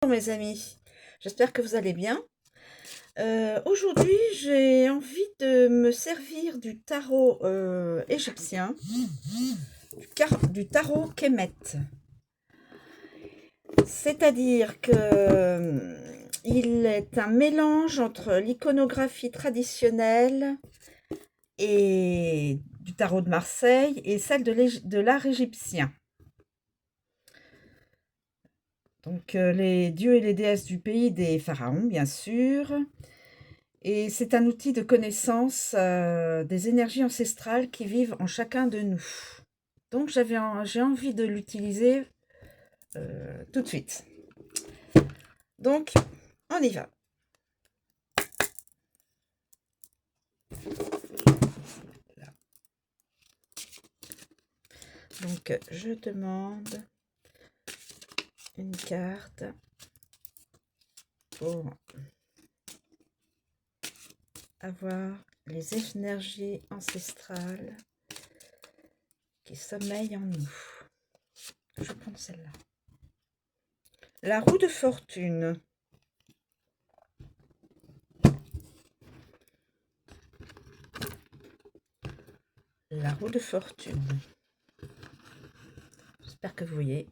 Bonjour mes amis, j'espère que vous allez bien. Aujourd'hui, j'ai envie de me servir du tarot égyptien, du tarot Kemet. C'est-à-dire que il est un mélange entre l'iconographie traditionnelle et du tarot de Marseille et celle de l'art égyptien. Donc les dieux et les déesses du pays des pharaons, bien sûr. Et c'est un outil de connaissance des énergies ancestrales qui vivent en chacun de nous. Donc j'ai envie de l'utiliser tout de suite. Donc, on y va. Là. Donc, je demande une carte pour avoir les énergies ancestrales qui sommeillent en nous. Je vais prendre celle-là. La roue de fortune. La roue de fortune. J'espère que vous voyez.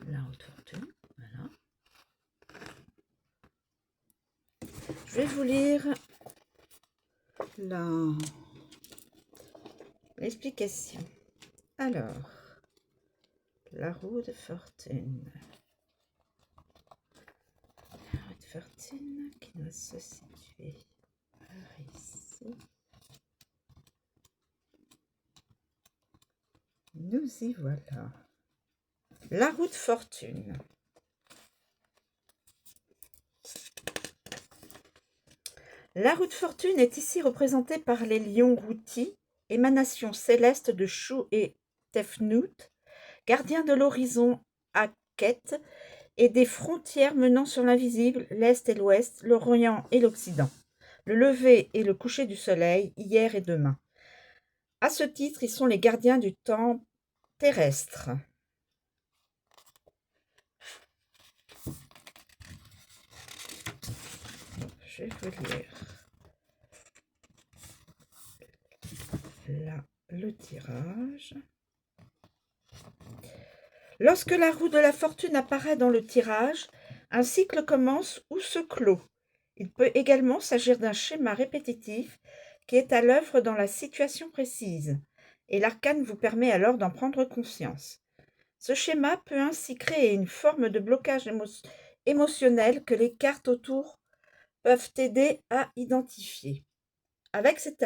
La roue de fortune. Voilà. Je vais vous lire l'explication. Alors, la roue de fortune. La roue de fortune qui doit se situer par ici. Nous y voilà. La roue de fortune. La roue de fortune est ici représentée par les lions routis, émanation céleste de Chou et Tefnut, gardiens de l'horizon Akhet et des frontières menant sur l'invisible, l'Est et l'Ouest, l'Orient et l'Occident, le lever et le coucher du soleil, hier et demain. À ce titre, ils sont les gardiens du temps terrestre. Je vais vous lire là le tirage. Lorsque la roue de la fortune apparaît dans le tirage, un cycle commence ou se clôt. Il peut également s'agir d'un schéma répétitif qui est à l'œuvre dans la situation précise, et l'arcane vous permet alors d'en prendre conscience. Ce schéma peut ainsi créer une forme de blocage émotionnel que les cartes autour peuvent aider à identifier. Avec cet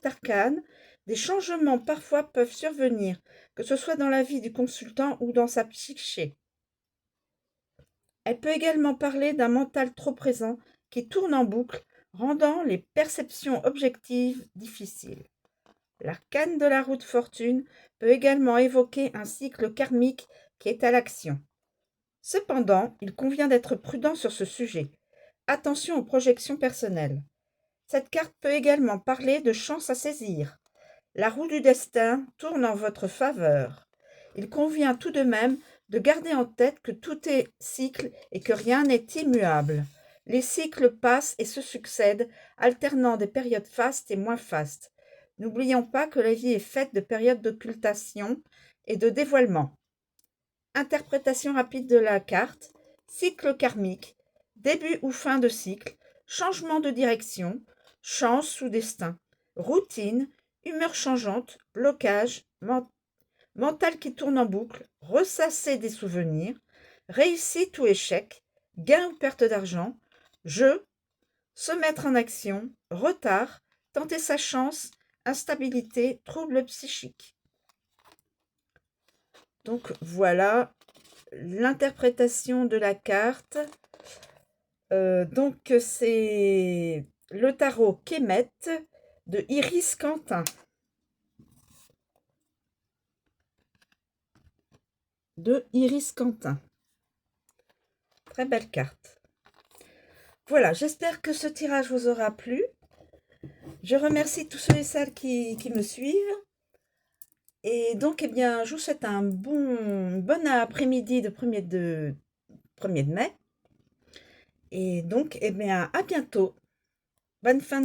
arcane, des changements parfois peuvent survenir, que ce soit dans la vie du consultant ou dans sa psyché. Elle peut également parler d'un mental trop présent qui tourne en boucle, rendant les perceptions objectives difficiles. L'arcane de la roue de fortune peut également évoquer un cycle karmique qui est à l'action. Cependant, il convient d'être prudent sur ce sujet. Attention aux projections personnelles. Cette carte peut également parler de chance à saisir. La roue du destin tourne en votre faveur. Il convient tout de même de garder en tête que tout est cycle et que rien n'est immuable. Les cycles passent et se succèdent, alternant des périodes fastes et moins fastes. N'oublions pas que la vie est faite de périodes d'occultation et de dévoilement. Interprétation rapide de la carte, cycle karmique, début ou fin de cycle, changement de direction, chance ou destin, routine, humeur changeante, blocage, mental qui tourne en boucle, ressasser des souvenirs, réussite ou échec, gain ou perte d'argent, jeu, se mettre en action, retard, tenter sa chance, instabilité, troubles psychiques. Donc voilà l'interprétation de la carte. Donc c'est le tarot Kemet de Iris Quentin. Très belle carte. Voilà, j'espère que ce tirage vous aura plu. Je remercie tous ceux et celles qui me suivent. Et donc, eh bien, je vous souhaite bon après-midi de 1er mai. Et donc, eh bien, à bientôt. Bonne fin,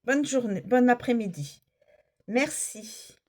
bonne journée, bon après-midi. Merci.